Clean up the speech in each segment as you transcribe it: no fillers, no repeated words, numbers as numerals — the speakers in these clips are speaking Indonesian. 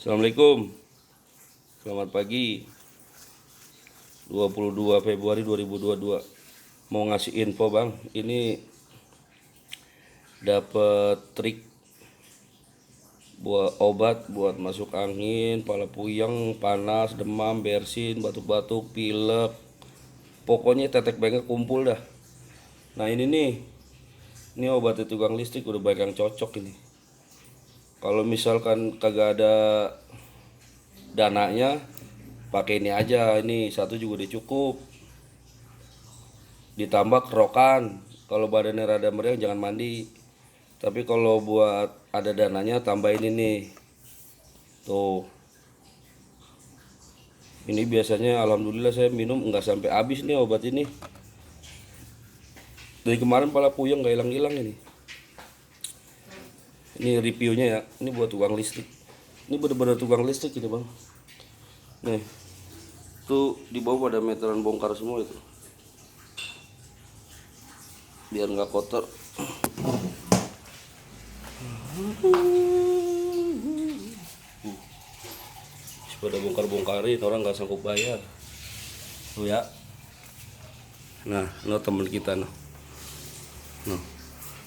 Assalamualaikum. Selamat pagi. 22 Februari 2022. Mau ngasih info, Bang. Ini dapat trik buat obat buat masuk angin, pala puyeng, panas, demam, bersin, batuk-batuk, pilek. Pokoknya tetek bengek kumpul dah. Nah, ini nih. Ini obatnya tukang listrik udah banyak yang cocok ini. Kalau misalkan kagak ada dananya, pakai ini aja. Ini satu juga udah cukup. Ditambah kerokan. Kalau badannya rada meriang jangan mandi. Tapi kalau buat ada dananya tambahin ini. Tuh. Ini biasanya alhamdulillah saya minum nggak sampai habis nih obat ini. Dari kemarin pala puyeng nggak hilang-hilang ini. Ini reviewnya ya. Ini buat tukang listrik. Ini bener-bener tukang listrik ini, Bang. Nih. Tuh di bawah ada meteran bongkar semua itu. Biar nggak kotor. Pada bongkar-bongkarin, orang nggak sanggup bayar. Tuh ya. Nah, temen kita noh.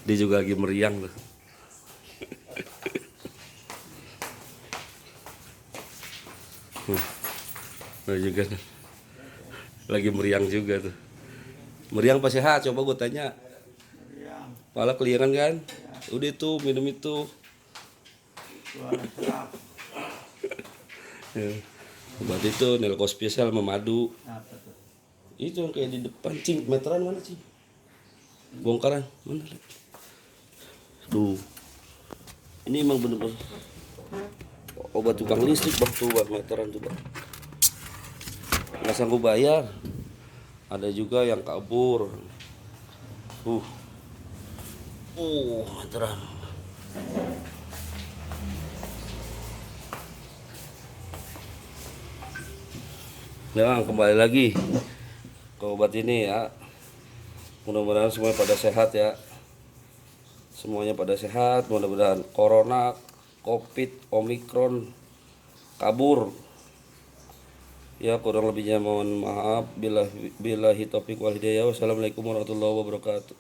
Dia juga lagi meriang tuh. Nah juga tuh. Lagi meriang juga tuh. Meriang pas sehat, coba gue tanya. Pala keliangan kan? Udah tuh minum itu. Obat itu Nelco spesial sama madu. Itu yang kayak di depan, cing. Meteran mana, cing? Bongkaran mana? Tuh. Ini emang bener-bener obat tukang listrik, Bang. Tuh, Bang, meteran tuh, Bang. Nggak sanggup bayar. Ada juga yang kabur. Meteran. Nah, kembali lagi ke obat ini ya. Mudah-mudahan semua pada sehat ya. Semuanya pada sehat. Mudah-mudahan corona, covid, omikron kabur. Ya, kurang lebihnya mohon maaf. Billahi taufiq wal hidayah. Wassalamualaikum warahmatullahi wabarakatuh.